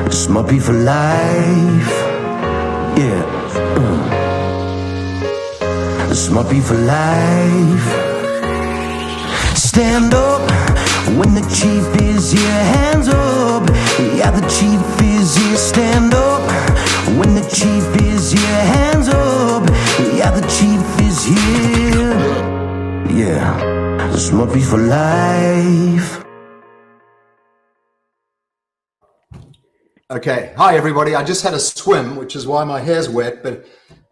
Smuppy for life. Yeah. Smuppy for life. Stand up when the chief is here. Hands up. Yeah, the chief is here. Stand up when the chief is here. Hands up. Yeah, the chief is here. Yeah. Smuppy for life. Okay, hi everybody. I just had a swim, which is why my hair's wet, but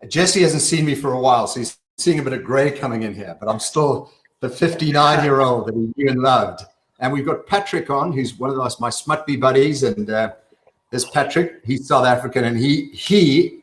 Jesse hasn't seen me for a while, so he's seeing a bit of gray coming in here, but I'm still the 59-year-old that he knew and loved. And we've got Patrick on, who's one of my Smutby buddies, and there's Patrick. He's South African, and he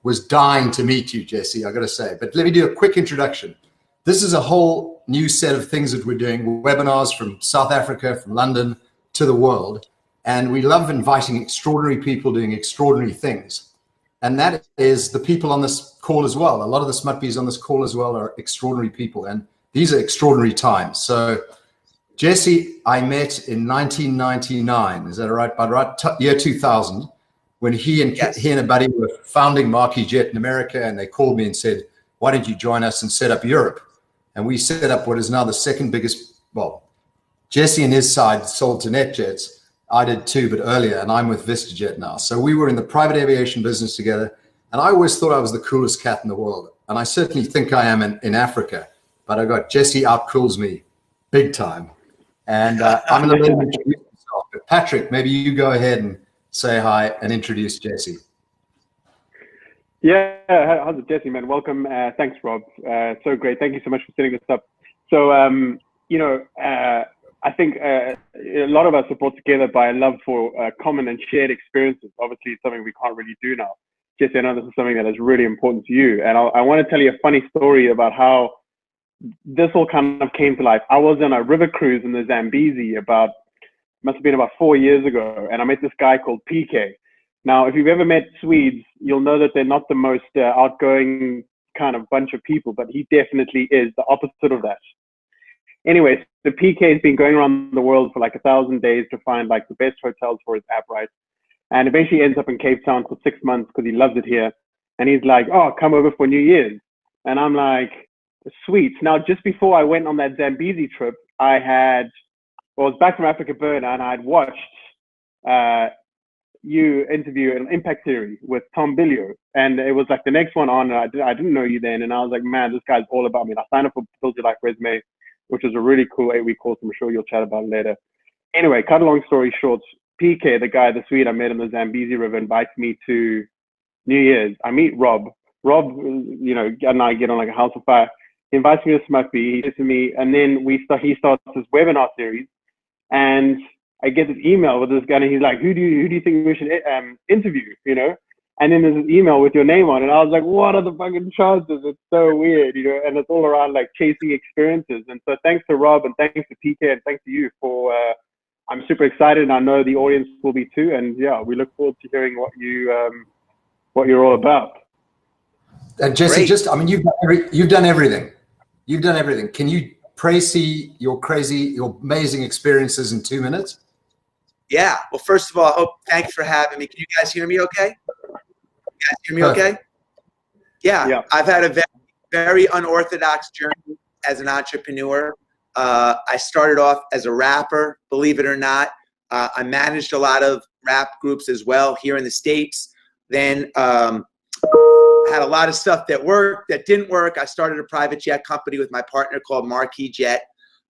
was dying to meet you, Jesse, I gotta say. But let me do a quick introduction. This is a whole new set of things that we're doing, webinars from South Africa, from London to the world. And we love inviting extraordinary people doing extraordinary things. And that is the people on this call as well. A lot of the Smutbies on this call as well are extraordinary people. And these are extraordinary times. So Jesse, I met in 1999. Is that right? By right year 2000, when he and a buddy were founding Marquis Jet in America. And they called me and said, why don't you join us and set up Europe? And we set up what is now the second biggest, well, Jesse and his side sold to NetJets. I did too, but earlier, and I'm with VistaJet now. So we were in the private aviation business together, and I always thought I was the coolest cat in the world. And I certainly think I am in Africa, but I got Jesse outcools me big time. And I'm going to let him introduce himself. But Patrick, maybe you go ahead and say hi and introduce Jesse. Yeah, how's it, Jesse, man? Welcome. Thanks, Rob. So great. Thank you so much for setting this up. So, I think a lot of us are brought together by a love for common and shared experiences. Obviously, it's something we can't really do now. Jesse, I know this is something that is really important to you. And I want to tell you a funny story about how this all kind of came to life. I was on a river cruise in the Zambezi must have been about 4 years ago. And I met this guy called PK. Now, if you've ever met Swedes, you'll know that they're not the most outgoing kind of bunch of people, but he definitely is the opposite of that. Anyway, the PK has been going around the world for like 1,000 days to find like the best hotels for his app, right? And eventually ends up in Cape Town for 6 months because he loves it here. And he's like, oh, come over for New Year's. And I'm like, sweet. Now, just before I went on that Zambezi trip, I was back from Africa Burn, and I'd watched you interview an impact theory with Tom Billio. And it was like the next one on, I didn't know you then. And I was like, man, this guy's all about me. And I signed up for Build Your Life Resume, which is a really cool 8-week course. I'm sure you'll chat about it later. Anyway, cut a long story short, PK, the guy, the Swede I met on the Zambezi River, invites me to New Year's. I meet Rob. Rob, and I get on like a house of fire. He invites me to Smutby. He says to me, and then he starts this webinar series. And I get this email with this guy, and he's like, who do you think we should interview, And then there's an email with your name on it. And I was like, what are the fucking chances? It's so weird, and it's all around like chasing experiences. And so thanks to Rob, and thanks to PK, and thanks to you for, I'm super excited, and I know the audience will be too. And yeah, we look forward to hearing what you're all about. Jesse, you've done everything. You've done everything. Can you praise your amazing experiences in 2 minutes? Yeah. Well, first of all, thanks for having me. Can you guys hear me okay? You guys hear me okay? Yeah. I've had a very, very unorthodox journey as an entrepreneur. I started off as a rapper, believe it or not. I managed a lot of rap groups as well here in the States. Then had a lot of stuff that worked, that didn't work. I started a private jet company with my partner called Marquis Jet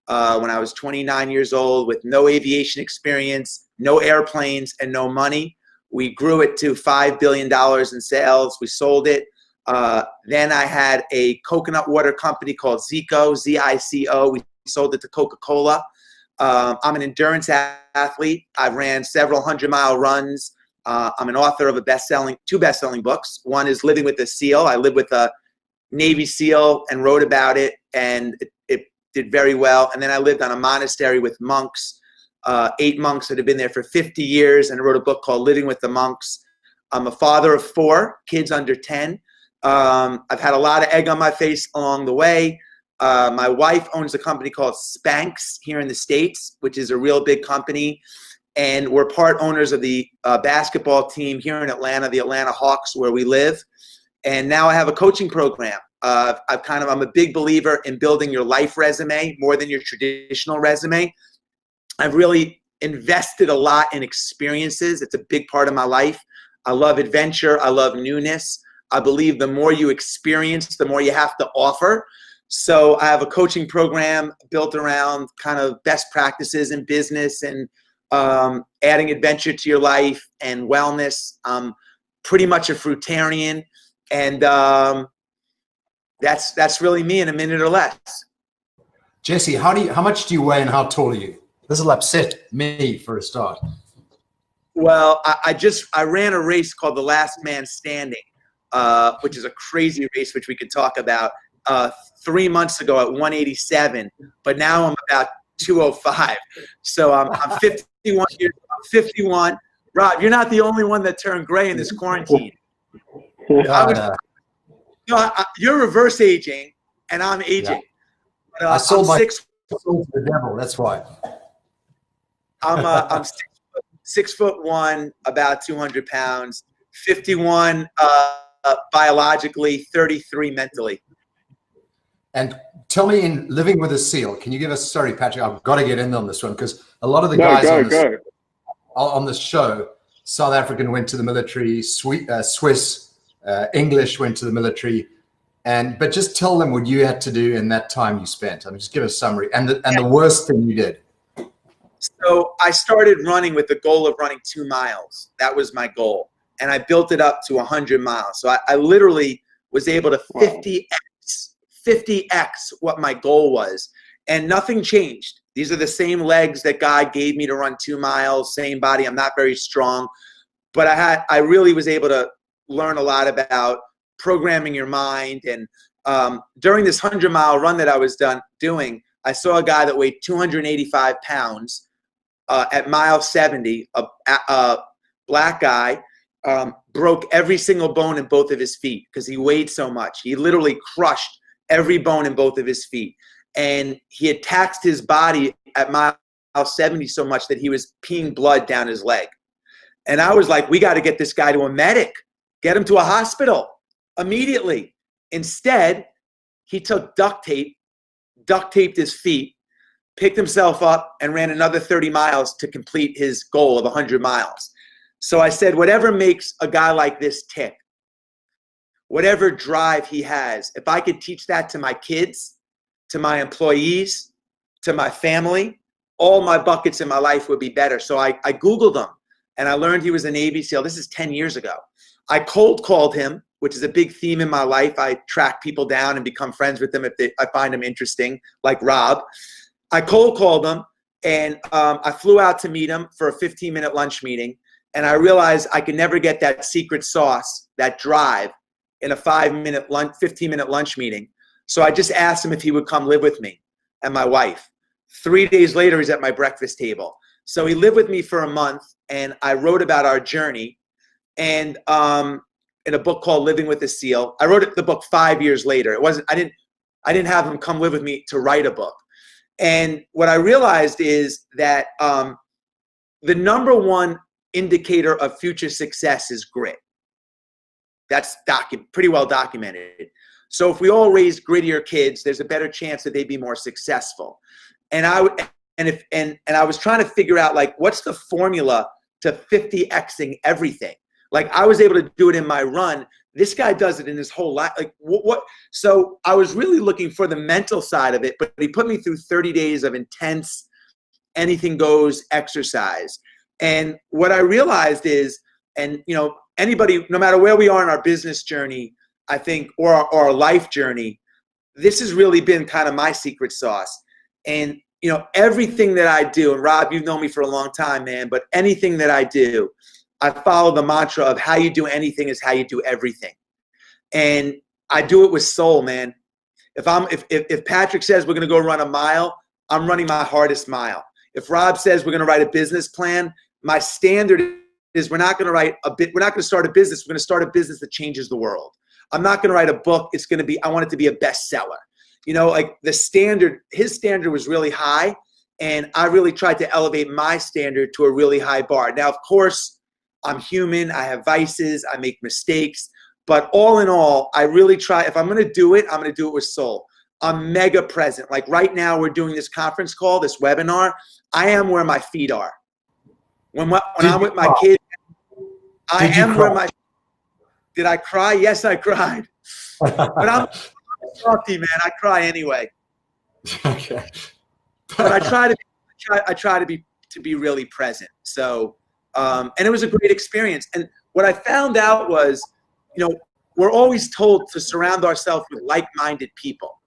when I was 29 years old, with no aviation experience, no airplanes, and no money. We grew it to $5 billion in sales. We sold it. Then I had a coconut water company called Zico, Z-I-C-O. We sold it to Coca-Cola. I'm an endurance athlete. I ran several 100-mile runs. I'm an author of two best-selling books. One is Living with a SEAL. I lived with a Navy SEAL and wrote about it, and it did very well. And then I lived on a monastery with monks, 8 monks that had been there for 50 years, and I wrote a book called Living with the Monks. I'm a father of 4 kids under 10. I've had a lot of egg on my face along the way. My wife owns a company called Spanx here in the States, which is a real big company. and we're part owners of the basketball team here in Atlanta, the Atlanta Hawks, where we live. And now I have a coaching program. I'm a big believer in building your life resume more than your traditional resume. I've really invested a lot in experiences. It's a big part of my life. I love adventure. I love newness. I believe the more you experience, the more you have to offer. So I have a coaching program built around kind of best practices in business and adding adventure to your life and wellness. I'm pretty much a fruitarian, and that's really me in a minute or less. Jesse, how much do you weigh and how tall are you? This will upset me for a start. Well, I ran a race called the Last Man Standing, which is a crazy race, which we could talk about, 3 months ago at 187, but now I'm about 205. So I'm 51 years old. I'm 51. Rob, you're not the only one that turned gray in this quarantine. You're reverse aging, and I'm aging. Yeah. I sold my soul to the devil. That's why. I'm 6'1", about 200 pounds, 51 biologically, 33 mentally. And tell me, in living with a seal, can you give us? Sorry, Patrick, I've got to get in on this one because a lot of the guys on this show, South African went to the military, Swiss, English went to the military, but just tell them what you had to do in that time you spent. I mean, just give a summary and the worst thing you did. So I started running with the goal of running 2 miles. That was my goal, and I built it up to 100 miles. So I literally was able to 50x what my goal was, and nothing changed. These are the same legs that God gave me to run 2 miles, same body. I'm not very strong, but I really was able to learn a lot about programming your mind. And during this 100-mile run that I was doing, I saw a guy that weighed 285 pounds at mile 70, a black guy, broke every single bone in both of his feet because he weighed so much. He literally crushed every bone in both of his feet. And he had taxed his body at mile 70 so much that he was peeing blood down his leg. And I was like, we got to get this guy to a medic, get him to a hospital immediately. Instead, he took duct taped his feet, picked himself up, and ran another 30 miles to complete his goal of 100 miles. So I said, whatever makes a guy like this tick, whatever drive he has, if I could teach that to my kids, to my employees, to my family, all my buckets in my life would be better. So I Googled him, and I learned he was a Navy SEAL. This is 10 years ago. I cold called him, which is a big theme in my life. I track people down and become friends with them if I find them interesting, like Rob. I cold called him, and I flew out to meet him for a 15-minute lunch meeting, and I realized I could never get that secret sauce, that drive, in a 15-minute lunch meeting. So I just asked him if he would come live with me and my wife. 3 days later, he's at my breakfast table. So he lived with me for a month, and I wrote about our journey. And in a book called Living with a SEAL, I wrote the book 5 years later. I didn't have him come live with me to write a book. And what I realized is that the number one indicator of future success is grit. That's pretty well documented. So if we all raise grittier kids, there's a better chance that they'd be more successful. And I was trying to figure out, like, what's the formula to 50xing everything? Like, I was able to do it in my run. This guy does it in his whole life. Like, what? So I was really looking for the mental side of it, but he put me through 30 days of intense, anything goes exercise. And what I realized is, and anybody, no matter where we are in our business journey, I think, or our life journey, this has really been kind of my secret sauce. And everything that I do, and Rob, you've known me for a long time, man, but anything that I do, I follow the mantra of how you do anything is how you do everything. And I do it with soul, man. If Patrick says we're going to go run a mile, I'm running my hardest mile. If Rob says we're going to write a business plan, my standard is we're not going to start a business. We're going to start a business that changes the world. I'm not going to write a book. I want it to be a bestseller. Like his standard was really high. And I really tried to elevate my standard to a really high bar. Now, of course, I'm human. I have vices. I make mistakes. But all in all, I really try. If I'm going to do it, I'm going to do it with soul. I'm mega present. Like right now, we're doing this conference call, this webinar. I am where my feet are. When I'm with my kids, I am where my. Did I cry? Yes, I cried. But I'm salty, man. I cry anyway. Okay. But I try to be really present. So, and it was a great experience. And what I found out was, you know, we're always told to surround ourselves with like-minded people.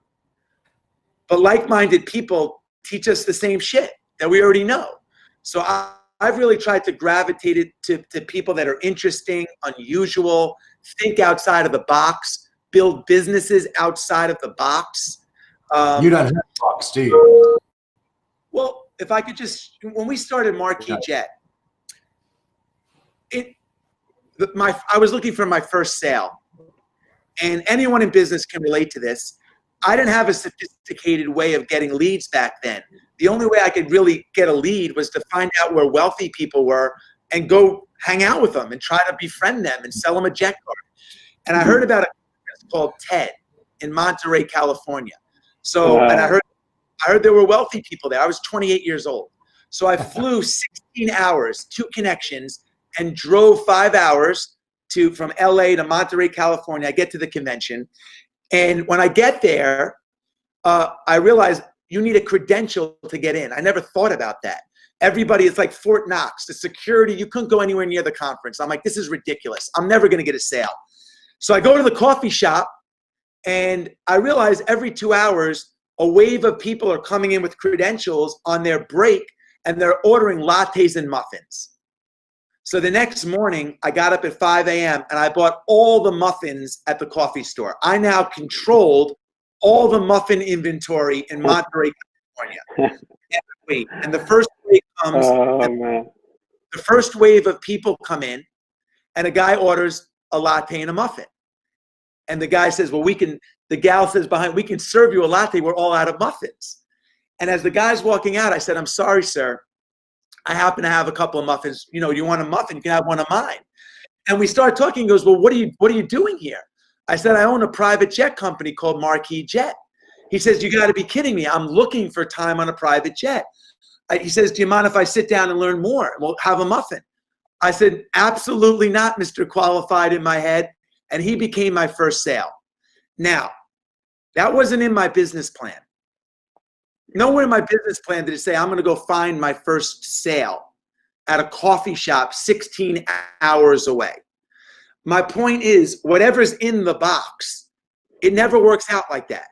But like-minded people teach us the same shit that we already know. So I've really tried to gravitate to people that are interesting, unusual, think outside of the box, build businesses outside of the box. You don't have a box, do you? Well, if I could just, when we started Marquee Jet, I was looking for my first sale. And anyone in business can relate to this. I didn't have a sophisticated way of getting leads back then. The only way I could really get a lead was to find out where wealthy people were and go hang out with them and try to befriend them and sell them a jet card. And I heard about a conference called TED in Monterey, California. So, and I heard there were wealthy people there. I was 28 years old. So I flew 16 hours, 2 connections, and drove 5 hours from LA to Monterey, California. I get to the convention. And when I get there, I realized you need a credential to get in. I never thought about that. Everybody, it's like Fort Knox. The security, you couldn't go anywhere near the conference. I'm like, this is ridiculous. I'm never going to get a sale. So I go to the coffee shop, and I realize every 2 hours, a wave of people are coming in with credentials on their break, and they're ordering lattes and muffins. So the next morning, I got up at 5 a.m. and I bought all the muffins at the coffee store. I now controlled all the muffin inventory in Monterey, California. And the first wave comes. The first wave of people come in, and a guy orders a latte and a muffin. And the guy says, well, the gal says behind, we can serve you a latte. We're all out of muffins. And as the guy's walking out, I said, I'm sorry, sir. I happen to have a couple of muffins. You know, you want a muffin? You can have one of mine. And we start talking. He goes, well, what are you doing here? I said, I own a private jet company called Marquee Jet. He says, you got to be kidding me. I'm looking for time on a private jet. He says, do you mind if I sit down and learn more? We'll have a muffin. I said, absolutely not, Mr. Qualified, in my head. And he became my first sale. Now, that wasn't in my business plan. Nowhere in my business plan did it say I'm going to go find my first sale at a coffee shop 16 hours away. My point is, whatever's in the box, it never works out like that.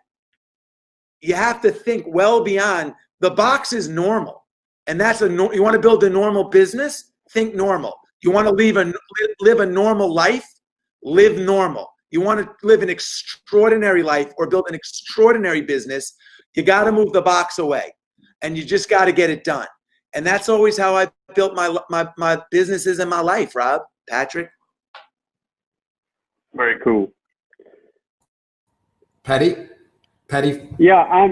You have to think well beyond. The box is normal. And you want to build a normal business? Think normal. You want to live a normal life? Live normal. You want to live an extraordinary life or build an extraordinary business? You got to move the box away, and you just got to get it done. And that's always how I built my businesses and my life, Rob, Patrick. Very cool. Patty? Yeah,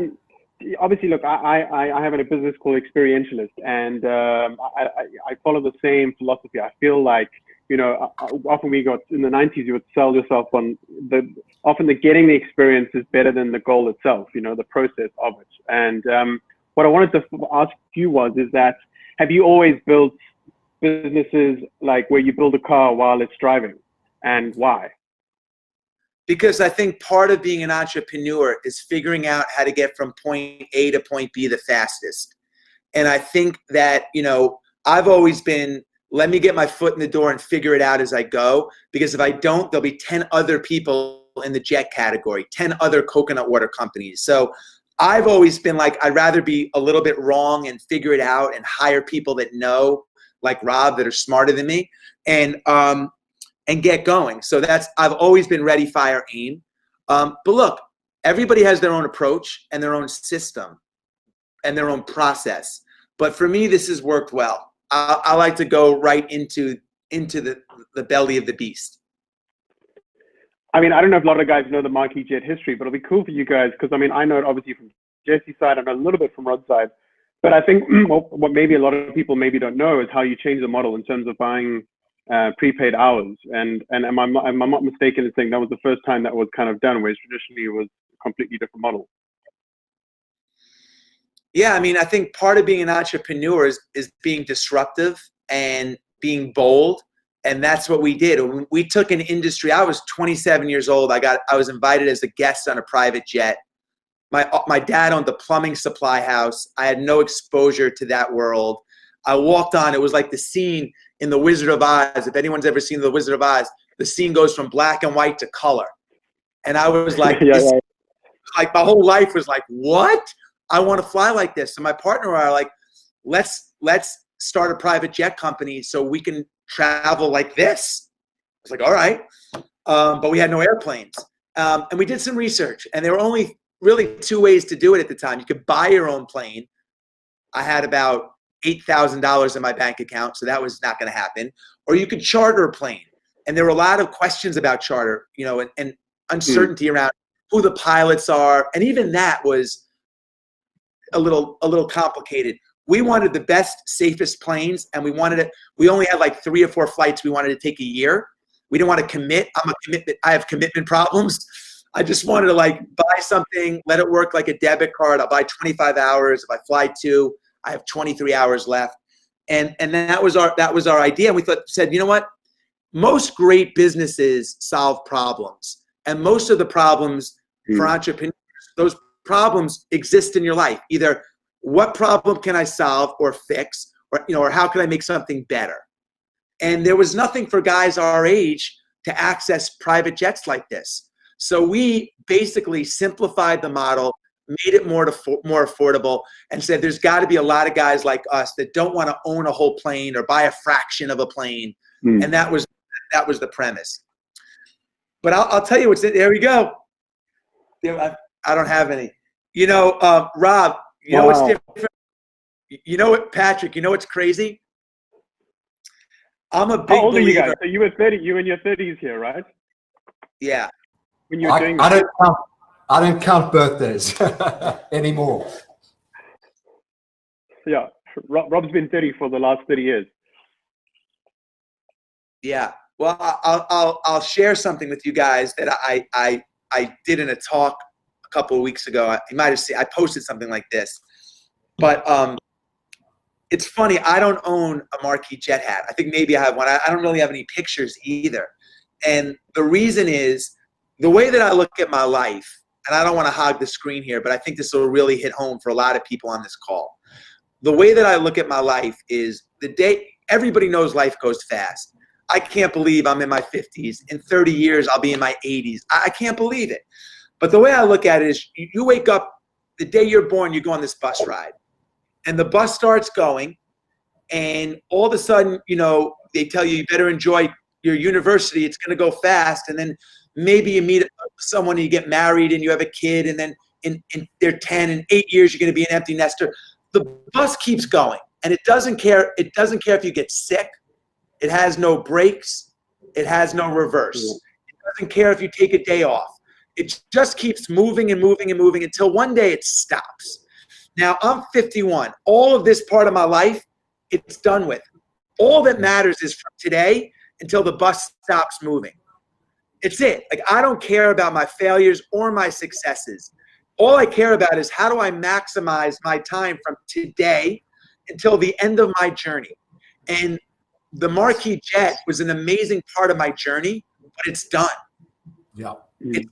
obviously, look, I have a business called Experientialist, and I follow the same philosophy. I feel like, you know, often we got in the 90s, you would sell yourself on often the getting the experience is better than the goal itself, you know, the process of it. And what I wanted to ask you is that, have you always built businesses like where you build a car while it's driving, and why? Because I think part of being an entrepreneur is figuring out how to get from point A to point B the fastest. And I think that, you know, I've always been, let me get my foot in the door and figure it out as I go. Because if I don't, there'll be 10 other people in the jet category, 10 other coconut water companies. So I've always been like, I'd rather be a little bit wrong and figure it out and hire people that know, like Rob, that are smarter than me, and get going. So I've always been ready, fire, aim. But look, everybody has their own approach and their own system and their own process. But for me, this has worked well. I like to go right into the belly of the beast. I mean, I don't know if a lot of guys know the Marquee Jet history, but it'll be cool for you guys because, I mean, I know it obviously from Jesse's side and a little bit from Rod's side. But I think what maybe a lot of people maybe don't know is how you change the model in terms of buying prepaid hours. And am I not mistaken in saying that was the first time that was kind of done, whereas traditionally it was a completely different model? Yeah, I mean, I think part of being an entrepreneur is being disruptive and being bold. And that's what we did. We took an industry. I was 27 years old. I was invited as a guest on a private jet. My dad owned the plumbing supply house. I had no exposure to that world. I walked on. It was like the scene in The Wizard of Oz. If anyone's ever seen The Wizard of Oz, the scene goes from black and white to color. And I was like, like my whole life was like, what? I want to fly like this. So my partner and I are like, let's start a private jet company so we can travel like this. I was like, all right. But we had no airplanes. And we did some research, and there were only really two ways to do it at the time. You could buy your own plane. I had about $8,000 in my bank account, so that was not going to happen. Or you could charter a plane. And there were a lot of questions about charter, you know, and uncertainty around who the pilots are. And even that was a little complicated. We wanted the best, safest planes, and we only had like 3 or 4 flights we wanted to take a year. We didn't want to commit. I have commitment problems. I just wanted to like buy something, let it work like a debit card. I'll buy 25 hours. If I fly 2, I have 23 hours left. And that was our idea. And we said, you know what? Most great businesses solve problems. And most of the problems for entrepreneurs, those problems exist in your life. Either what problem can I solve or fix, or, you know, or how can I make something better? And there was nothing for guys our age to access private jets like this. So we basically simplified the model, made it more affordable, and said there's got to be a lot of guys like us that don't want to own a whole plane or buy a fraction of a plane. And that was the premise. But I'll tell you what's there we go. I don't have any. You know, Rob, you know what's different? You know what, Patrick, you know what's crazy? I'm a big believer. How old are you guys? So you were 30, you in your 30s here, right? Yeah. When you were doing I don't count birthdays anymore. Yeah. Rob's been 30 for the last 30 years. Yeah. Well, I'll share something with you guys that I did in a talk a couple of weeks ago. You might have seen, I posted something like this, but it's funny. I don't own a Marquis Jet hat. I think maybe I have one. I don't really have any pictures either. And the reason is the way that I look at my life, and I don't want to hog the screen here, but I think this will really hit home for a lot of people on this call. The way that I look at my life is everybody knows life goes fast. I can't believe I'm in my 50s. In 30 years, I'll be in my 80s. I can't believe it. But the way I look at it is you wake up, the day you're born, you go on this bus ride. And the bus starts going, and all of a sudden, you know, they tell you better enjoy your university. It's going to go fast. And then maybe you meet someone and you get married and you have a kid, and then in they're 10 and 8 years, you're going to be an empty nester. The bus keeps going, and it doesn't care. It doesn't care if you get sick. It has no brakes. It has no reverse. It doesn't care if you take a day off. It just keeps moving and moving and moving until one day it stops. Now, I'm 51. All of this part of my life, it's done with. All that matters is from today until the bus stops moving. It's it. Like, I don't care about my failures or my successes. All I care about is how do I maximize my time from today until the end of my journey. And the Marquis Jet was an amazing part of my journey, but it's done. Yeah. It's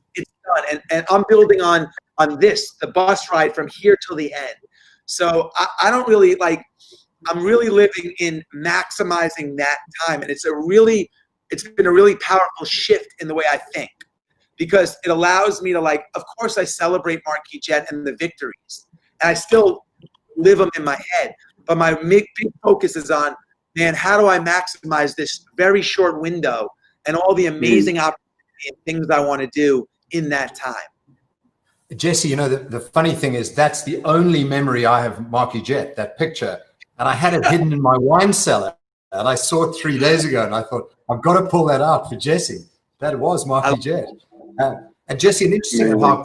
done. And I'm building on this, the bus ride from here till the end. So I don't really I'm really living in maximizing that time. And it's been a really powerful shift in the way I think, because it allows me to, like, of course I celebrate Marquis Jet and the victories, and I still live them in my head. But my big focus is on, man, how do I maximize this very short window and all the amazing opportunities and things I want to do in that time? Jesse, you know, the funny thing is that's the only memory I have of Marquis Jet, that picture. And I had it hidden in my wine cellar. And I saw it 3 days ago, and I thought, I've got to pull that out for Jesse. That was Marquis Jet. And Jesse, an interesting how a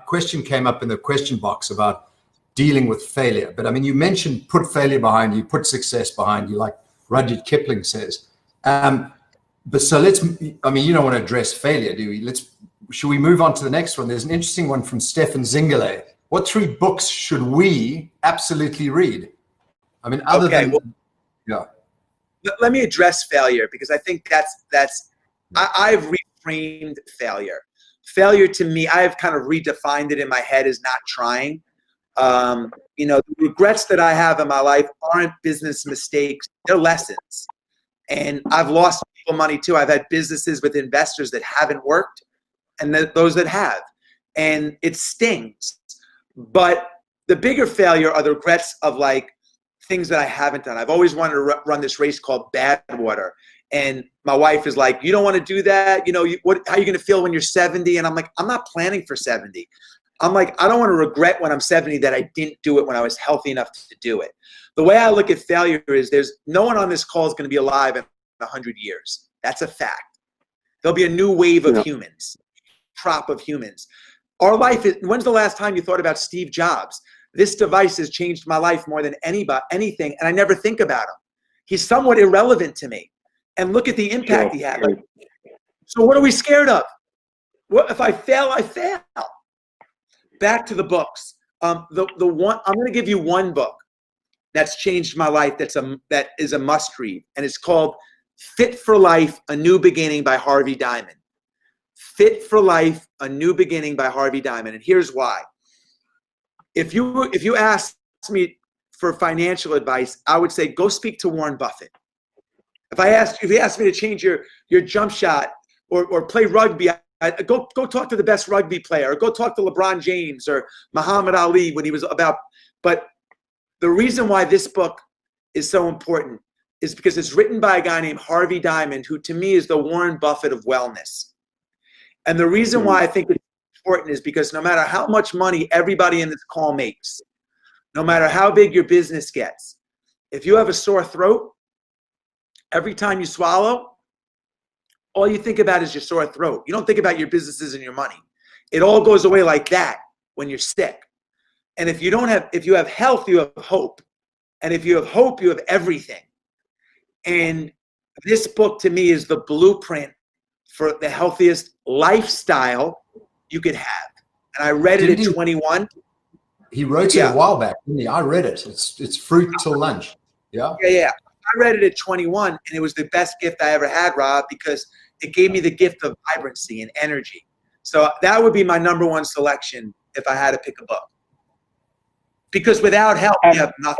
question came up in the question box about dealing with failure. But I mean, you mentioned put failure behind you, put success behind you, like Rudyard Kipling says. But so I mean, you don't want to address failure, do we? Should we move on to the next one? There's an interesting one from Stefan Zingerle. What 3 books should we absolutely read? I mean, other than, yeah. Let me address failure, because I think I've reframed failure. Failure to me, I've kind of redefined it in my head as not trying. You know, the regrets that I have in my life aren't business mistakes, they're lessons. And I've lost people money too. I've had businesses with investors that haven't worked, and those that have. And it stings. But the bigger failure are the regrets of like things that I haven't done. I've always wanted to run this race called Badwater. And my wife is like, you don't want to do that? You know, how are you going to feel when you're 70? And I'm like, I'm not planning for 70. I'm like, I don't want to regret when I'm 70 that I didn't do it when I was healthy enough to do it. The way I look at failure is there's no one on this call is going to be alive in 100 years. That's a fact. There'll be a new wave of humans, crop of humans. Our life is, when's the last time you thought about Steve Jobs? This device has changed my life more than anything, and I never think about him. He's somewhat irrelevant to me. And look at the impact he had. So what are we scared of? What if I fail, I fail. Back to the books. The one I'm going to give you one book that's changed my life. That is a must read, and it's called Fit for Life: A New Beginning by Harvey Diamond. Fit for Life: A New Beginning by Harvey Diamond, and here's why. If you ask me for financial advice, I would say go speak to Warren Buffett. If you asked me to change your jump shot or play rugby, go talk to the best rugby player, or go talk to LeBron James or Muhammad Ali when he was about. But the reason why this book is so important is because it's written by a guy named Harvey Diamond, who to me is the Warren Buffett of wellness. And the reason why I think it's important is because no matter how much money everybody in this call makes, no matter how big your business gets, if you have a sore throat, every time you swallow, all you think about is your sore throat. You don't think about your businesses and your money. It all goes away like that when you're sick. And if you have health, you have hope. And if you have hope, you have everything. And this book to me is the blueprint for the healthiest lifestyle you could have. And I read it at 21. He wrote it a while back, didn't he? I read it. It's fruit till lunch. Yeah. Yeah. I read it at 21, and it was the best gift I ever had, Rob, because it gave me the gift of vibrancy and energy. So that would be my number one selection if I had to pick a book. Because without help, you have nothing.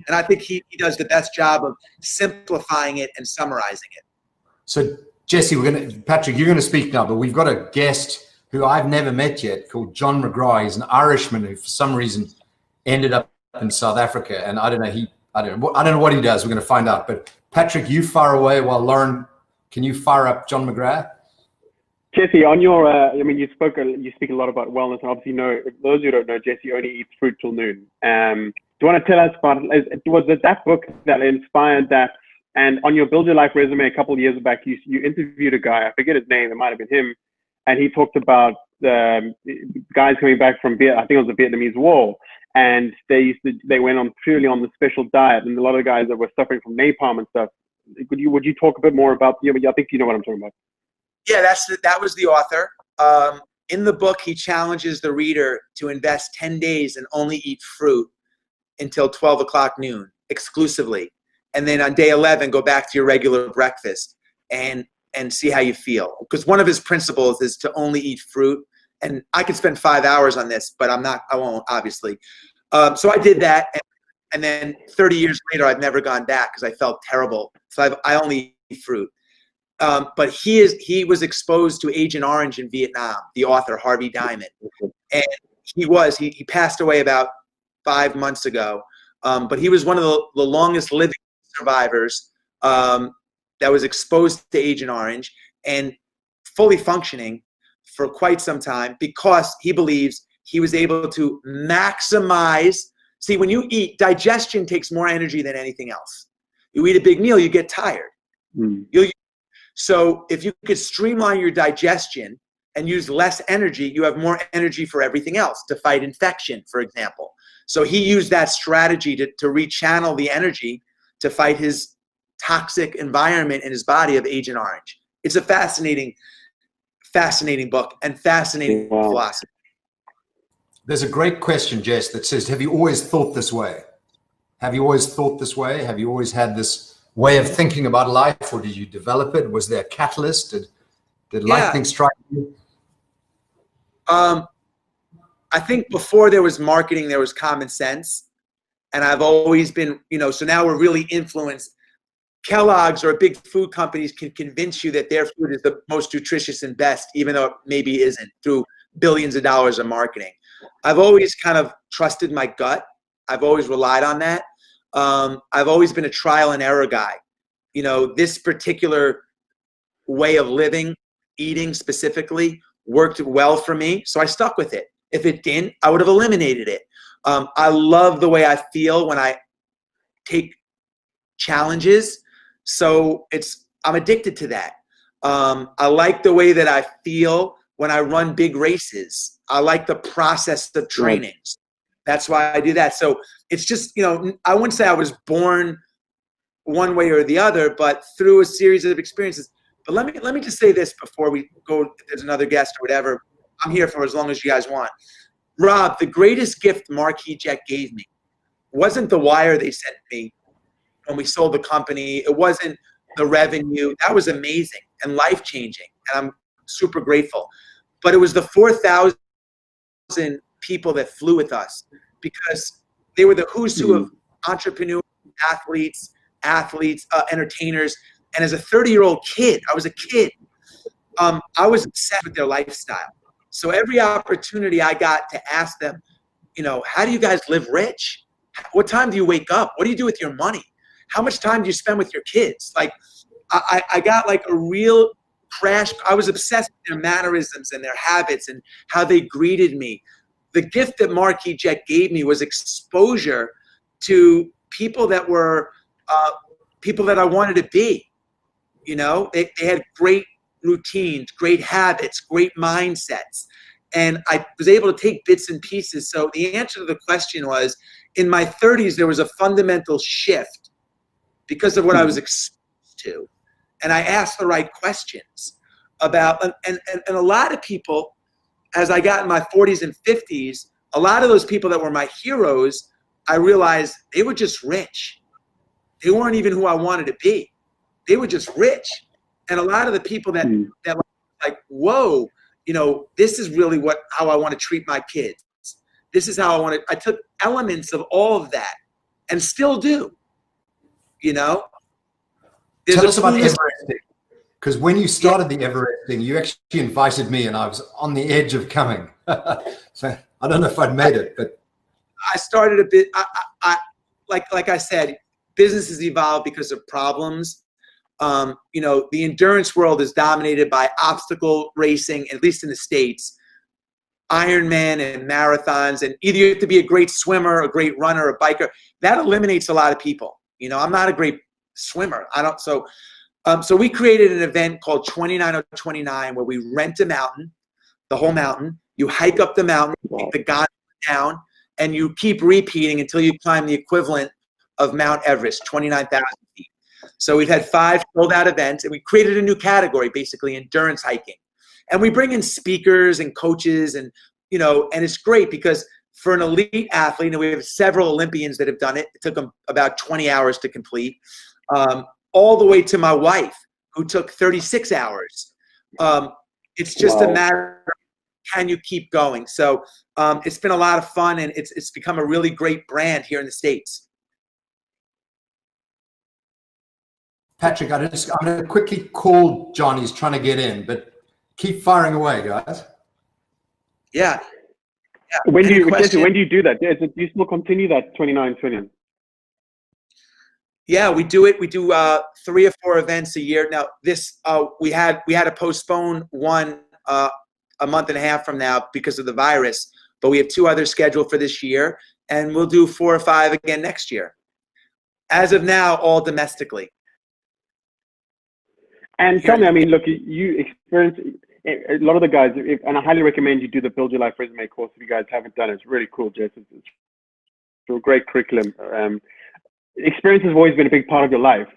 And I think he does the best job of simplifying it and summarizing it. So, Jesse, Patrick, you're going to speak now, but we've got a guest who I've never met yet called John McGrath. He's an Irishman who, for some reason, ended up in South Africa. And I don't know what he does. We're going to find out. But Patrick, you fire away while Lauren, can you fire up John McGrath? Jesse, on your, you speak a lot about wellness, and obviously those who don't know, Jesse only eats fruit till noon. Do you want to tell us about, was it that book that inspired that? And on your Build Your Life resume a couple of years back, you interviewed a guy, I forget his name, it might have been him, and he talked about guys coming back from, I think it was the Vietnamese War, and they went on purely on the special diet, and a lot of guys that were suffering from napalm and stuff. Would you talk a bit more about, I think you know what I'm talking about. Yeah, that was the author. In the book, he challenges the reader to invest 10 days and only eat fruit until 12 o'clock noon exclusively. And then on day 11, go back to your regular breakfast and see how you feel. Because one of his principles is to only eat fruit. And I could spend 5 hours on this, but I won't, obviously. So I did that. And then 30 years later, I've never gone back because I felt terrible. So I only eat fruit. But he was exposed to Agent Orange in Vietnam, the author, Harvey Diamond. And he passed away about 5 months ago. But he was one of the longest living survivors that was exposed to Agent Orange and fully functioning for quite some time because he believes he was able to maximize. See, when you eat, digestion takes more energy than anything else. You eat a big meal, you get tired. So if you could streamline your digestion and use less energy, you have more energy for everything else, to fight infection, for example. So he used that strategy to rechannel the energy to fight his toxic environment in his body of Agent Orange. It's a fascinating book and fascinating philosophy. There's a great question, Jess, that says, have you always thought this way? Have you always thought this way? Have you always had this way of thinking about life, or did you develop it? Was there a catalyst? Did lightning strike you? I think before there was marketing, there was common sense. And I've always been, so now we're really influenced. Kellogg's or big food companies can convince you that their food is the most nutritious and best, even though it maybe isn't, through billions of dollars of marketing. I've always kind of trusted my gut. I've always relied on that. I've always been a trial and error guy. This particular way of living, eating specifically, worked well for me, so I stuck with it. If it didn't, I would have eliminated it. I love the way I feel when I take challenges, so I'm addicted to that. I like the way that I feel when I run big races. I like the process of trainings. That's why I do that. So it's just, I wouldn't say I was born one way or the other, but through a series of experiences. But let me just say this before we go, if there's another guest or whatever. I'm here for as long as you guys want. Rob, the greatest gift Marquis Jet gave me wasn't the wire they sent me when we sold the company. It wasn't the revenue. That was amazing and life-changing, and I'm super grateful. But it was the 4,000 people that flew with us, because they were the who's who of entrepreneurs, athletes, entertainers. And as a 30-year-old kid, I was a kid, I was obsessed with their lifestyle. So every opportunity I got to ask them, how do you guys live rich? What time do you wake up? What do you do with your money? How much time do you spend with your kids? Like, I got like a real crash. I was obsessed with their mannerisms and their habits and how they greeted me. The gift that Marquis Jet gave me was exposure to people that were people that I wanted to be. They had great routines, great habits, great mindsets. And I was able to take bits and pieces. So the answer to the question was, in my 30s, there was a fundamental shift because of what I was exposed to. And I asked the right questions about, and a lot of people, as I got in my 40s and 50s, a lot of those people that were my heroes, I realized they were just rich. They weren't even who I wanted to be. They were just rich. And a lot of the people that like, whoa, this is really how I want to treat my kids. This is how I took elements of all of that and still do, Tell us about Everesting. Because when you started the Everesting, you actually invited me, and I was on the edge of coming. So I don't know if I'd made it, but I started a bit. Like I said, businesses evolve because of problems. The endurance world is dominated by obstacle racing, at least in the States, Ironman and marathons, and either you have to be a great swimmer, a great runner, a biker. That eliminates a lot of people. I'm not a great swimmer. So we created an event called 29/29 where we rent a mountain, the whole mountain. You hike up the mountain, take the gondola down, and you keep repeating until you climb the equivalent of Mount Everest, 29,000 feet. So we've had 5 sold-out events, and we created a new category, basically endurance hiking. And we bring in speakers and coaches, and and it's great because for an elite athlete, and we have several Olympians that have done it. It took them about 20 hours to complete, all the way to my wife, who took 36 hours. It's just a matter of, can you keep going? So it's been a lot of fun, and it's become a really great brand here in the States. Patrick, I'm going to quickly call John. He's trying to get in, but keep firing away, guys. Yeah. When do you do that? Do you still continue that 29/20? Yeah, we do it. We do 3 or 4 events a year. Now, this we had to postpone one a month and a half from now because of the virus, but we have 2 others scheduled for this year, and we'll do 4 or 5 again next year. As of now, all domestically. And tell me, look, you experience a lot of the guys, and I highly recommend you do the Build Your Life Resume course if you guys haven't done it. It's really cool, Jess. It's a great curriculum. Experience has always been a big part of your life.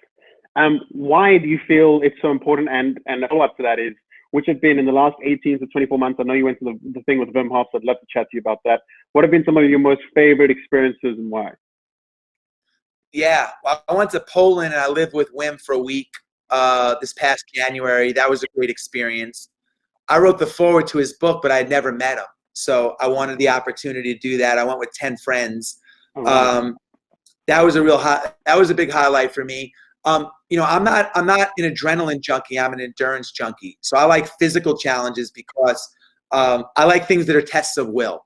Why do you feel it's so important? And a follow-up to that is, which have been in the last 18 to 24 months, I know you went to the thing with Wim Hof, so I'd love to chat to you about that. What have been some of your most favorite experiences and why? Yeah, well, I went to Poland and I lived with Wim for a week this past January. That was a great experience. I wrote the foreword to his book, but I had never met him. So I wanted the opportunity to do that. I went with 10 friends. Oh, wow. That was a big highlight for me. You know, I'm not an adrenaline junkie. I'm an endurance junkie. So I like physical challenges because I like things that are tests of will.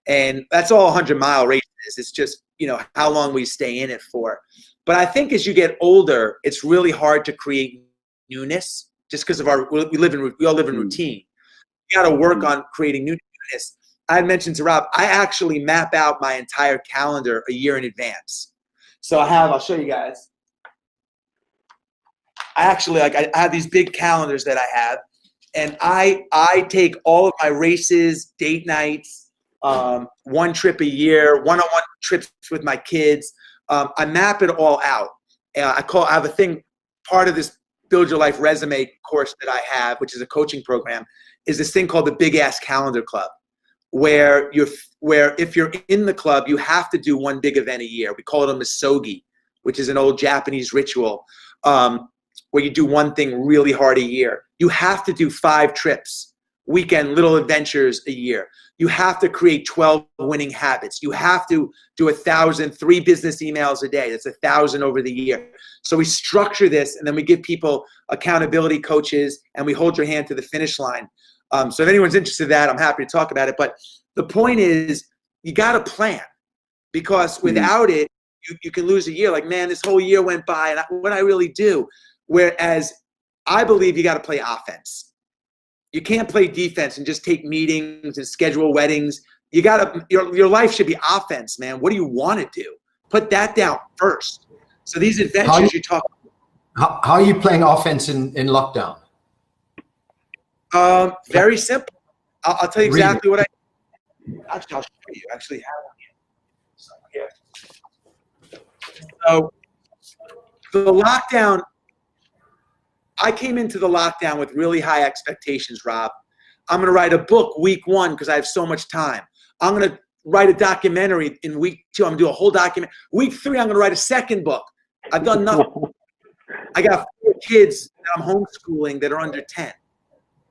And that's all 100-mile race is. It's just, you know, how long we stay in it for. But I think as you get older, it's really hard to create newness just because of we all live in routine. You got to work on creating newness. I had mentioned to Rob, I actually map out my entire calendar a year in advance. So I'll show you guys. I have these big calendars that I have, and I take all of my races, date nights, one trip a year, one-on-one trips with my kids. I map it all out. I have a thing, part of this Build Your Life Resume course that I have, which is a coaching program, is this thing called the Big Ass Calendar Club, where if you're in the club, you have to do one big event a year. We call it a misogi, which is an old Japanese ritual, where you do one thing really hard a year. You have to do 5 trips, weekend little adventures a year. You have to create 12 winning habits. You have to do 3 business emails a day. That's 1,000 over the year. So we structure this, and then we give people accountability coaches, and we hold your hand to the finish line. So if anyone's interested in that, I'm happy to talk about it. But the point is, you got to plan, because without it, you can lose a year. Like, man, this whole year went by, and what I really do? Whereas I believe you got to play offense. You can't play defense and just take meetings and schedule weddings. You got to, your life should be offense, man. What do you want to do? Put that down first. So these adventures you talk about. How are you playing offense in lockdown? Very simple. I'll tell you exactly what I'll show you. Actually have one here. So the lockdown, I came into the lockdown with really high expectations, Rob. I'm going to write a book week 1 because I have so much time. I'm going to write a documentary in week 2. I'm going to do a whole document. Week 3, I'm going to write a second book. I've done nothing. I got 4 kids that I'm homeschooling that are under 10.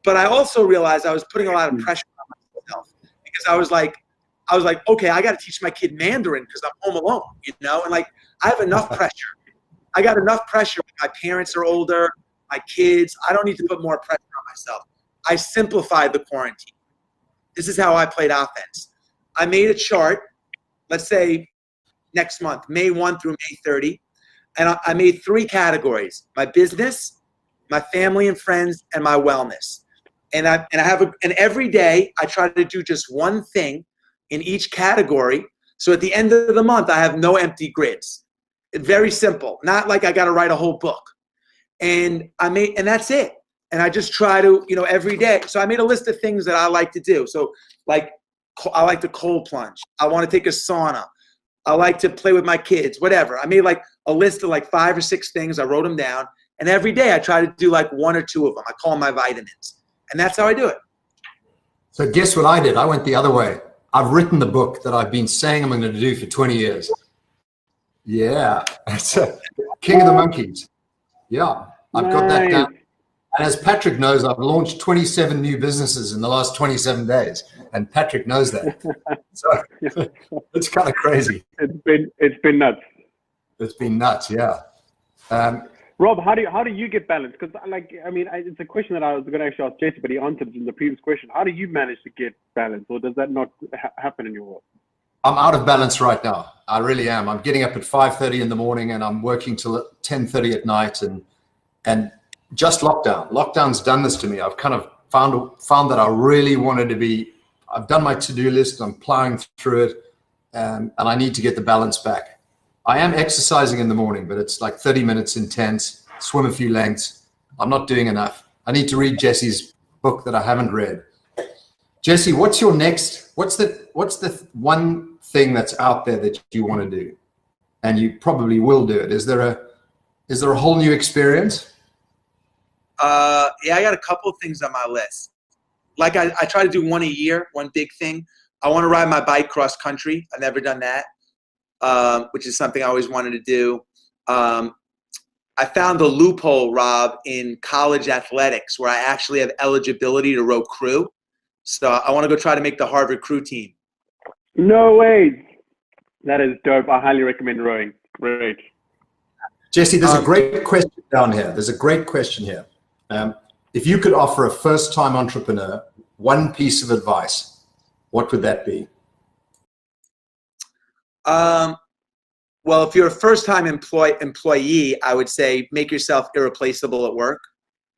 But I also realized I was putting a lot of pressure on myself, because I was like, okay, I got to teach my kid Mandarin because I'm home alone, you know? And like, I have enough pressure. I got enough pressure. My parents are older. My kids, I don't need to put more pressure on myself. I simplified the quarantine. This is how I played offense. I made a chart, let's say next month, May 1 through May 30, and I made 3 categories: my business, my family and friends, and my wellness. And every day I try to do just one thing in each category. So at the end of the month, I have no empty grids. It's very simple. Not like I got to write a whole book. And that's it. And I just try to, you know, every day. So I made a list of things that I like to do. So like, I like to cold plunge. I want to take a sauna. I like to play with my kids, whatever. I made like a list of like 5 or 6 things. I wrote them down. And every day I try to do like 1 or 2 of them. I call them my vitamins. And that's how I do it. So guess what I did? I went the other way. I've written the book that I've been saying I'm going to do for 20 years. Yeah. That's King of the Monkeys. Yeah. I've got that down. And as Patrick knows, I've launched 27 new businesses in the last 27 days. And Patrick knows that. So it's kind of crazy. It's been nuts. It's been nuts, yeah. Rob, how do you get balanced? Because it's a question that I was going to actually ask Jason, but he answered in the previous question. How do you manage to get balanced, or does that not happen in your world? I'm out of balance right now. I really am. I'm getting up at 5:30 in the morning, and I'm working till 10:30 at night, and just lockdown. Lockdown's done this to me. I've kind of found that I really wanted to be. I've done my to-do list. I'm plowing through it, and I need to get the balance back. I am exercising in the morning, but it's like 30 minutes intense, swim a few lengths. I'm not doing enough. I need to read Jesse's book that I haven't read. Jesse, what's the one thing that's out there that you want to do, and you probably will do it? Is there a whole new experience? Yeah, I got a couple of things on my list. Like I try to do one a year, one big thing. I want to ride my bike cross country. I've never done that, which is something I always wanted to do. I found a loophole, Rob, in college athletics where I actually have eligibility to row crew. So I want to go try to make the Harvard crew team. No way. That is dope. I highly recommend rowing. Great. Jesse, there's a great question down here. There's a great question here. If you could offer a first-time entrepreneur one piece of advice, what would that be? Well, if you're a first-time employee, I would say make yourself irreplaceable at work.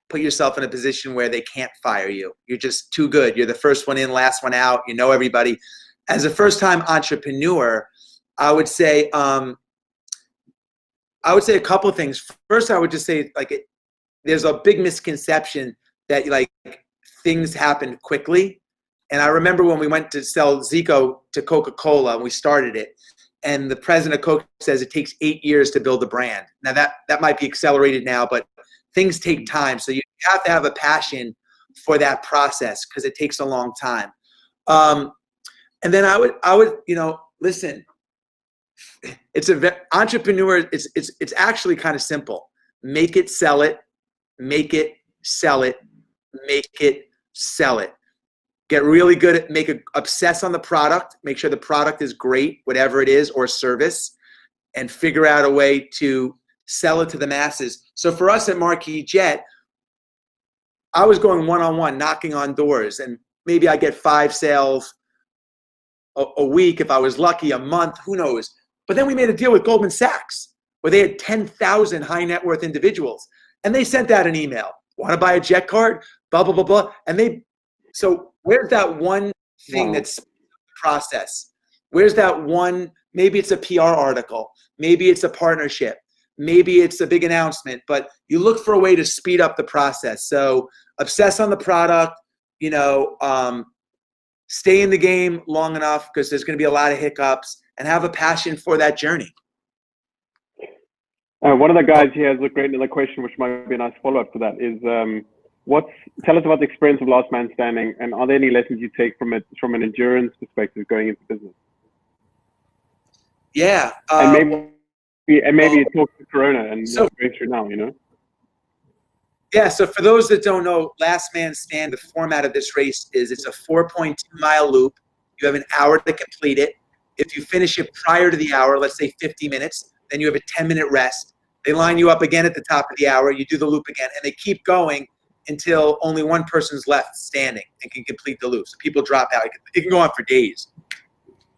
Put yourself in a position where they can't fire you. You're just too good. You're the first one in, last one out. You know everybody. As a first-time entrepreneur, I would say a couple of things. First, I would just say there's a big misconception that like things happen quickly. And I remember when we went to sell Zico to Coca-Cola and we started it, and the president of Coke says it takes 8 years to build a brand. Now that might be accelerated now, but things take time. So you have to have a passion for that process because it takes a long time. And then I would, listen, entrepreneur. It's actually kind of simple. Make it, sell it, make it, sell it, make it, sell it. Get really good at obsess on the product, make sure the product is great, whatever it is, or service, and figure out a way to sell it to the masses. So for us at Marquis Jet, I was going one-on-one, knocking on doors, and maybe I get 5 sales a week. If I was lucky, a month, who knows? But then we made a deal with Goldman Sachs where they had 10,000 high net worth individuals, and they sent out an email, want to buy a jet card, blah, blah, blah, blah. So where's that one thing that's the process? Where's that one, maybe it's a PR article, maybe it's a partnership, maybe it's a big announcement, but you look for a way to speed up the process. So obsess on the product, stay in the game long enough because there's going to be a lot of hiccups, and have a passion for that journey. One of the guys here has a great another question, which might be a nice follow-up to that, is tell us about the experience of Last Man Standing, and are there any lessons you take from it from an endurance perspective going into business? Yeah. And maybe talk to Corona and what's going through now, Yeah, so for those that don't know, Last Man Stand, the format of this race is it's a 4.2-mile loop. You have an hour to complete it. If you finish it prior to the hour, let's say 50 minutes, then you have a 10-minute rest. They line you up again at the top of the hour. You do the loop again, and they keep going until only one person's left standing and can complete the loop. So people drop out. It can go on for days.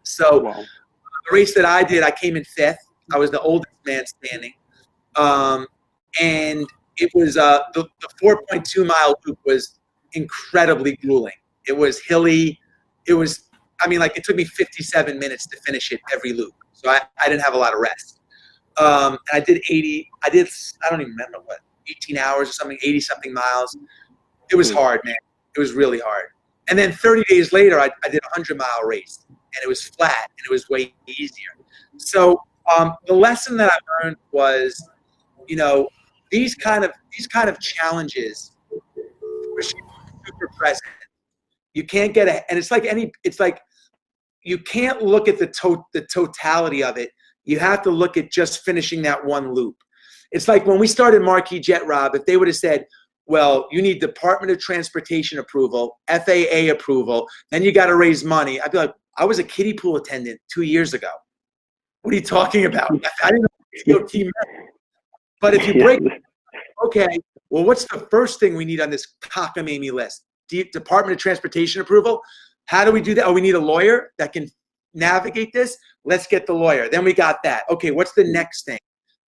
So the race that I did, I came in 5th. I was the oldest man standing. And it was the 4.2-mile loop was incredibly grueling. It was hilly. It took me 57 minutes to finish it every loop. So I didn't have a lot of rest. And I did I don't even remember 18 hours or something, 80-something miles. It was hard, man. It was really hard. And then 30 days later, I did a 100-mile race, and it was flat, and it was way easier. So the lesson that I learned was, these kind of challenges are super present. You can't get and it's like you can't look at the totality of it. You have to look at just finishing that one loop. It's like when we started Marquis Jet, Rob, if they would have said, well, you need Department of Transportation approval, FAA approval, then you got to raise money. I'd be like, I was a kiddie pool attendant 2 years ago. What are you talking about? I didn't know DOT meant. But if you break, okay, well, what's the first thing we need on this cockamamie list? Department of Transportation approval? How do we do that? Oh, we need a lawyer that can navigate this. Let's get the lawyer. Then we got that. Okay, what's the next thing?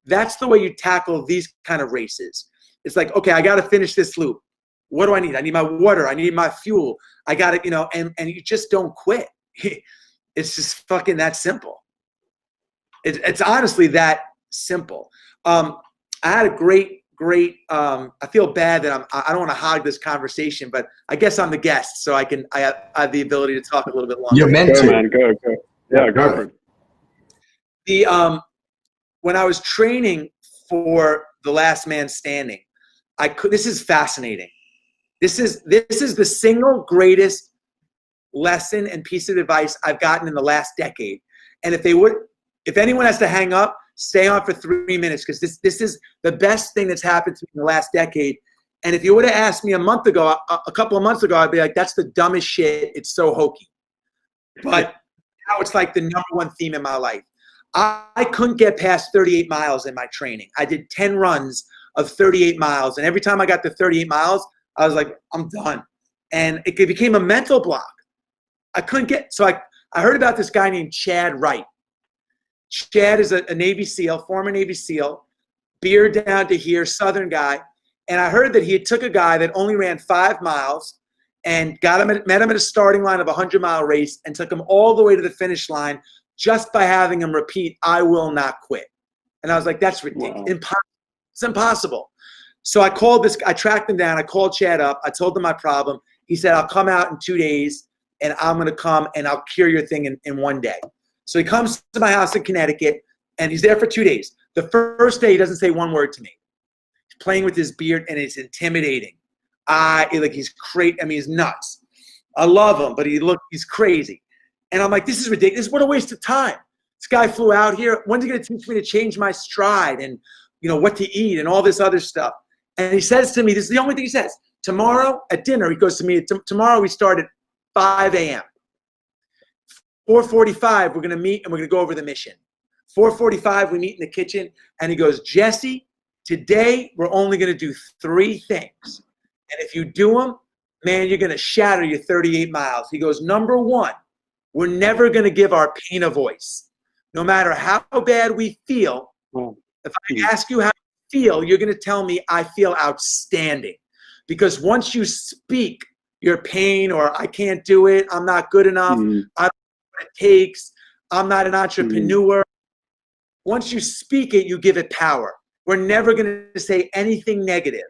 That's the way you tackle these kind of races. It's like, okay, I got to finish this loop. What do I need? I need my water. I need my fuel. I got to, and you just don't quit. It's just fucking that simple. It's honestly that simple. I had a great, I feel bad that I don't want to hog this conversation, but I guess I'm the guest, so I have the ability to talk a little bit longer. You're meant to. Man, go. Yeah, go for it. The when I was training for the Last Man Standing, this is fascinating. This is the single greatest lesson and piece of advice I've gotten in the last decade. And if anyone has to hang up, stay on for 3 minutes, because this is the best thing that's happened to me in the last decade. And if you would have asked me a couple of months ago, I'd be like, that's the dumbest shit. It's so hokey. But now it's like the number one theme in my life. I couldn't get past 38 miles in my training. I did 10 runs of 38 miles. And every time I got to 38 miles, I was like, I'm done. And it became a mental block. I couldn't get, so I heard about this guy named Chad Wright. Chad is a Navy SEAL, former Navy SEAL, beard down to here, Southern guy. And I heard that he took a guy that only ran 5 miles and met him at a starting line of a 100-mile race and took him all the way to the finish line just by having him repeat, "I will not quit." And I was like, that's ridiculous. Wow. It's impossible. So I tracked him down. I called Chad up. I told him my problem. He said, I'll come out in 2 days, and I'm going to come and I'll cure your thing in 1 day. So he comes to my house in Connecticut, and he's there for 2 days. The first day, he doesn't say one word to me. He's playing with his beard, and it's intimidating. He's crazy. I mean, he's nuts. I love him, but he's crazy. And I'm like, this is ridiculous. What a waste of time. This guy flew out here. When's he going to teach me to change my stride and, what to eat and all this other stuff? And he says to me, this is the only thing he says, tomorrow at dinner, he goes to me, tomorrow we start at 5 a.m. 4:45, we're going to meet and we're going to go over the mission. 4:45, we meet in the kitchen, and he goes, Jesse, today we're only going to do 3 things. And if you do them, man, you're going to shatter your 38 miles. He goes, number 1, we're never going to give our pain a voice. No matter how bad we feel, if I ask you how you feel, you're going to tell me I feel outstanding. Because once you speak your pain, or I can't do it, I'm not good enough, I don't know what it takes, I'm not an entrepreneur. Once you speak it, you give it power. We're never going to say anything negative.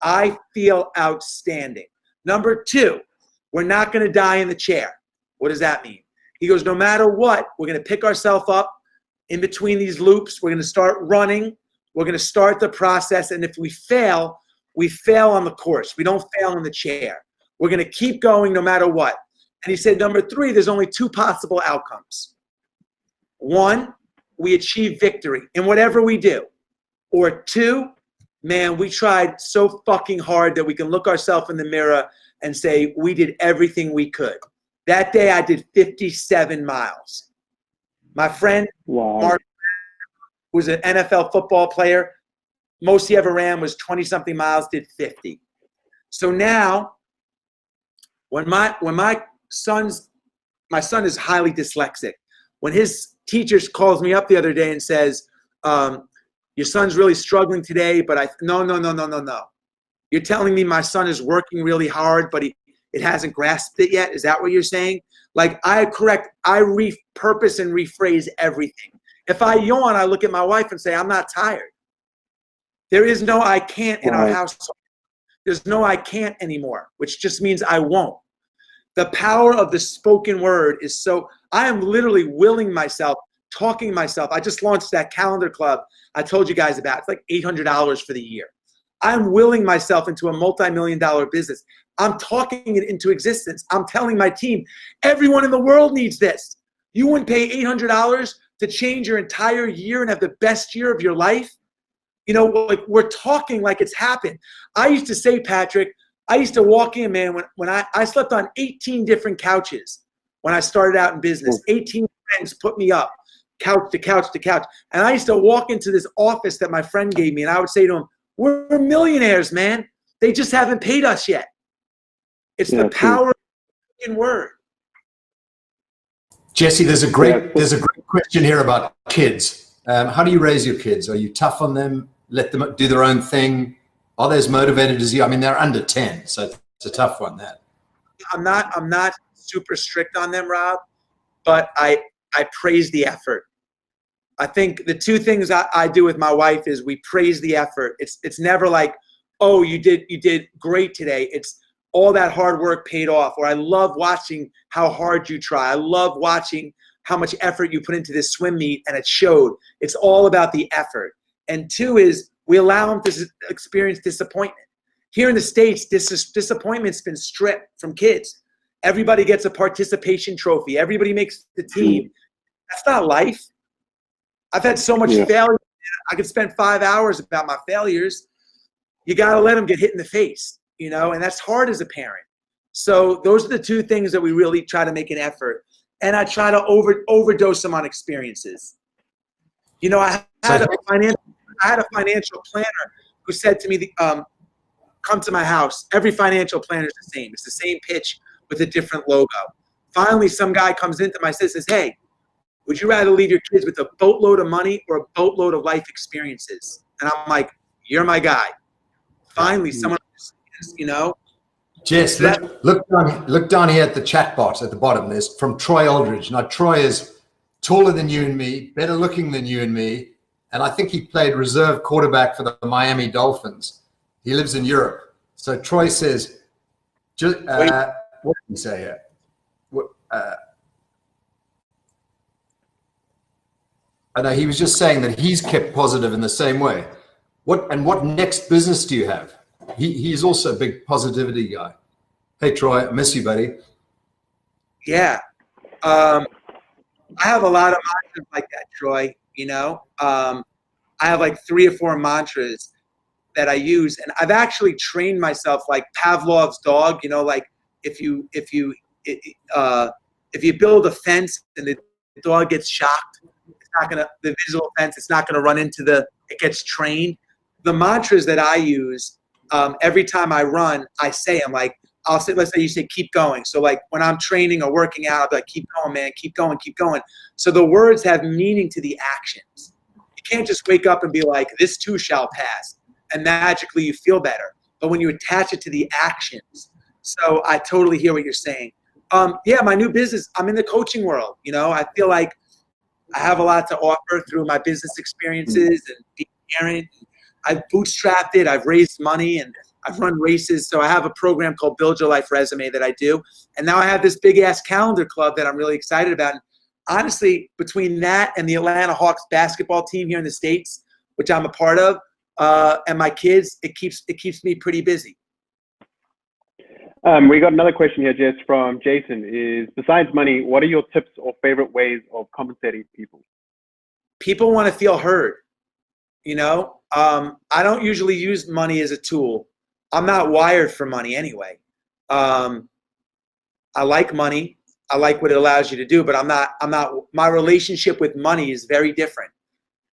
I feel outstanding. Number 2, we're not going to die in the chair. What does that mean? He goes, no matter what, we're going to pick ourselves up in between these loops. We're going to start running. We're going to start the process. And if we fail on the course. We don't fail in the chair. We're going to keep going no matter what. And he said, number 3, there's only 2 possible outcomes. 1, we achieve victory in whatever we do. Or 2, man, we tried so fucking hard that we can look ourselves in the mirror and say, we did everything we could. That day I did 57 miles. My friend, Mark, who was an NFL football player, most he ever ran was 20-something miles, did 50. So now, when my son is highly dyslexic. When his teacher calls me up the other day and says, your son's really struggling today, but no. You're telling me my son is working really hard, but it hasn't grasped it yet? Is that what you're saying? Like, I repurpose and rephrase everything. If I yawn, I look at my wife and say, I'm not tired. There is no I can't in our house. There's no I can't anymore, which just means I won't. The power of the spoken word is so, I am literally willing myself, talking myself. I just launched that calendar club I told you guys about. It's like $800 for the year. I'm willing myself into a multi-million-dollar business. I'm talking it into existence. I'm telling my team, everyone in the world needs this. You wouldn't pay $800 to change your entire year and have the best year of your life? Like, we're talking like it's happened. I used to say, Patrick, I used to walk in, man, when I slept on 18 different couches when I started out in business. 18 friends put me up, couch to couch to couch. And I used to walk into this office that my friend gave me, and I would say to him, we're millionaires, man. They just haven't paid us yet. It's the power of the spoken word. Jesse, there's a great question here about kids. How do you raise your kids? Are you tough on them? Let them do their own thing? Are they as motivated as you? I mean, they're under 10, so it's a tough one, that. I'm not super strict on them, Rob, but I praise the effort. I think the 2 things I do with my wife is we praise the effort. It's never like, oh, you did great today. It's all that hard work paid off. Or I love watching how hard you try. I love watching how much effort you put into this swim meet, and it showed. It's all about the effort. And 2 is we allow them to experience disappointment. Here in the States, disappointment's been stripped from kids. Everybody gets a participation trophy. Everybody makes the team. That's not life. I've had so much failure. I could spend 5 hours about my failures. You got to let them get hit in the face, you know, and that's hard as a parent. So those are the 2 things that we really try to make an effort. And I try to overdose them on experiences. You know, I had a financial planner who said to me, come to my house. Every financial planner is the same. It's the same pitch with a different logo. Finally, some guy comes into my set and says, hey, would you rather leave your kids with a boatload of money or a boatload of life experiences? And I'm like, you're my guy. Finally, someone understands, you know. Jess, look down here at the chat box at the bottom. There's from Troy Aldridge. Now, Troy is taller than you and me, better looking than you and me, and I think he played reserve quarterback for the Miami Dolphins. He lives in Europe. So Troy says, what did he say here? I know he was just saying that he's kept positive in the same way. What next business do you have? He's also a big positivity guy. Hey, Troy, I miss you, buddy. Yeah. I have a lot of mantras like that, Troy, you know. I have like 3 or 4 mantras that I use, and I've actually trained myself like Pavlov's dog, you know, like if you build a fence and the dog gets shocked, it's not gonna, the visual fence, it's not gonna run into it gets trained. The mantras that I use, every time I run, I say them. Like, I'll say, let's say you say, keep going. So like when I'm training or working out, I'll be like, keep going, man, keep going, keep going. So the words have meaning to the actions. You can't just wake up and be like, this too shall pass, and magically you feel better. But when you attach it to the actions. So I totally hear what you're saying. Yeah, my new business, I'm in the coaching world. You know, I feel like I have a lot to offer through my business experiences and being a parent. I've bootstrapped it. I've raised money and I've run races. So I have a program called Build Your Life Resume that I do. And now I have this big ass calendar club that I'm really excited about. And honestly, between that and the Atlanta Hawks basketball team here in the States, which I'm a part of, and my kids, it keeps me pretty busy. We got another question here, Jess, from Jason. Is besides money, what are your tips or favorite ways of compensating people? People want to feel heard. You know, I don't usually use money as a tool. I'm not wired for money anyway. I like money. I like what it allows you to do, but I'm not, my relationship with money is very different.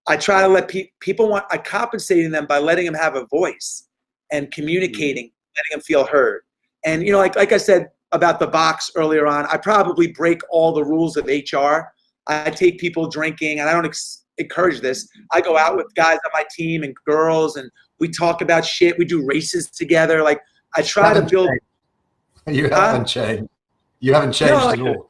I try to let I compensating them by letting them have a voice and communicating, letting them feel heard. And, you know, like I said about the box earlier on, I probably break all the rules of HR. I take people drinking, and I don't encourage this. I go out with guys on my team and girls, and we talk about shit. We do races together. Like, I try to build. You haven't changed. You haven't changed at all.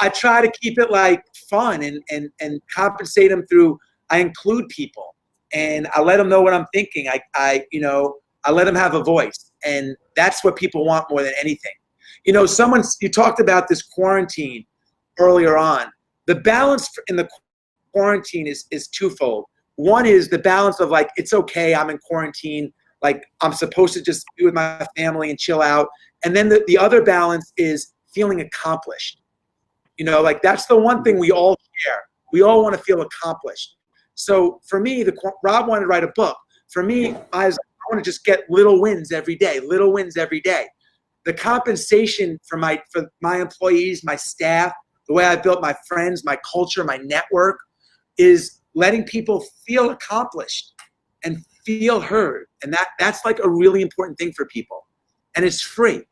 I try to keep it like fun and compensate them through. I include people, and I let them know what I'm thinking. I let them have a voice, and that's what people want more than anything. You know, you talked about this quarantine earlier on. The balance in the quarantine is twofold. One is the balance of like, it's okay, I'm in quarantine, like I'm supposed to just be with my family and chill out. And then the other balance is feeling accomplished. You know, like that's the one thing we all share. We all want to feel accomplished. So for me, Rob wanted to write a book. For me, I want to just get little wins every day, little wins every day. The compensation for my employees, my staff, the way I built my friends, my culture, my network, is letting people feel accomplished and feel heard. And that's like a really important thing for people. And it's free.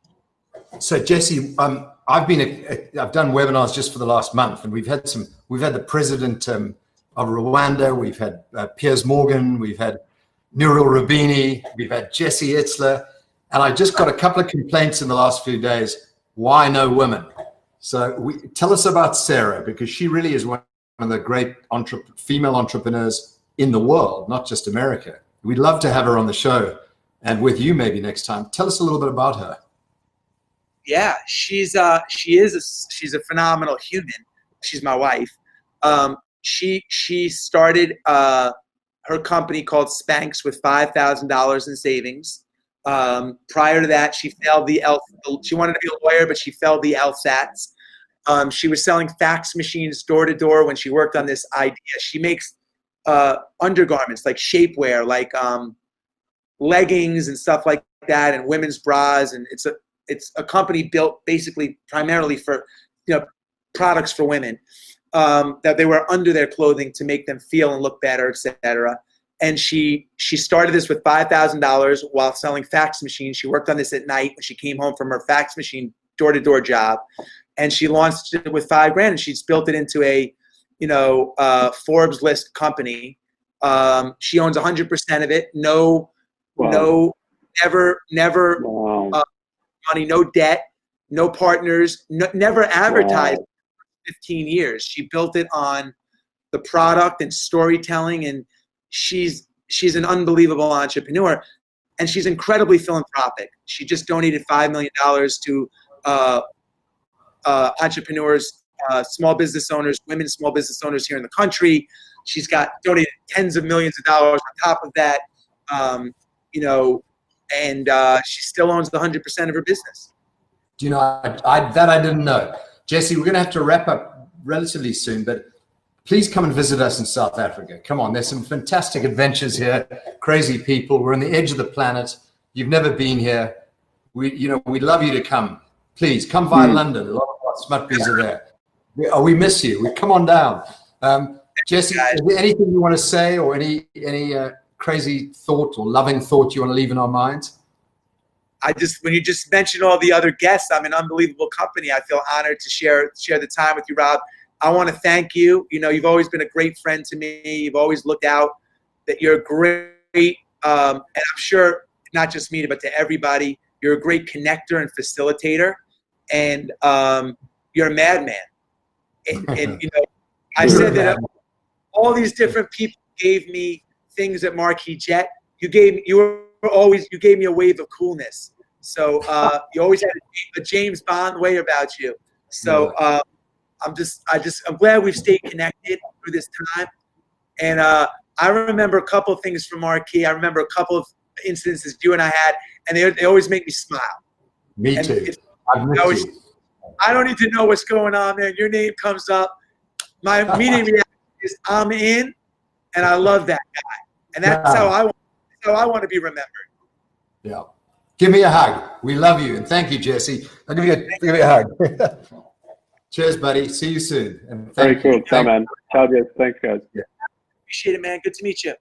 So Jesse, I've done webinars just for the last month, and we've had the president of Rwanda, we've had Piers Morgan, we've had Nouriel Roubini, we've had Jesse Itzler, and I just got a couple of complaints in the last few days. Why no women? So tell us about Sarah, because she really is one of the great female entrepreneurs in the world, not just America. We'd love to have her on the show, and with you maybe next time. Tell us a little bit about her. Yeah, she's a phenomenal human. she's my wife. She started her company called Spanx with $5,000 in savings. Prior to that, she failed she wanted to be a lawyer, but she failed the LSATs. She was selling fax machines door to door when she worked on this idea. She makes undergarments like shapewear, like leggings and stuff like that, and women's bras. And it's a company built basically primarily for products for women that they wear under their clothing to make them feel and look better, etc. And she started this with $5,000 while selling fax machines. She worked on this at night when she came home from her fax machine door-to-door job, and she launched it with $5,000. And she's built it into a Forbes list company. She owns 100% of it. No, never money, no debt, no partners, never advertised. 15 years. She built it on the product and storytelling, and she's an unbelievable entrepreneur, and she's incredibly philanthropic. She just donated $5 million to entrepreneurs, small business owners, women small business owners here in the country. She's got donated tens of millions of dollars on top of that, and she still owns the 100% of her business. Do you know, I didn't know. Jesse, we're going to have to wrap up relatively soon, but please come and visit us in South Africa. Come on, there's some fantastic adventures here, crazy people. We're on the edge of the planet. You've never been here. We'd love you to come. Please come via London. A lot of our smutbies are there. We miss you. Come on down. Jesse, is there anything you want to say, or any crazy thought or loving thought you want to leave in our minds? When you just mentioned all the other guests, I'm an unbelievable company. I feel honored to share the time with you, Rob. I want to thank you. You've always been a great friend to me. You've always looked out that you're great. And I'm sure not just me, but to everybody, you're a great connector and facilitator. And you're a madman. And I said that all these different people gave me things at Marquis Jet. You gave me a wave of coolness. So you always had a James Bond way about you. So I'm glad we've stayed connected through this time. And I remember a couple of things from Marquis. I remember a couple of incidences you and I had, and they always make me smile. Me too. I don't need to know what's going on, man. Your name comes up. My immediate reaction is I'm in, and I love that guy. And that's how I want to be remembered. Yeah. Give me a hug. We love you, and thank you, Jesse. I'll give you a hug. Cheers, buddy. See you soon. And very cool. Ciao, man. Ciao, Jesse. Thanks, guys. Appreciate it, man. Good to meet you.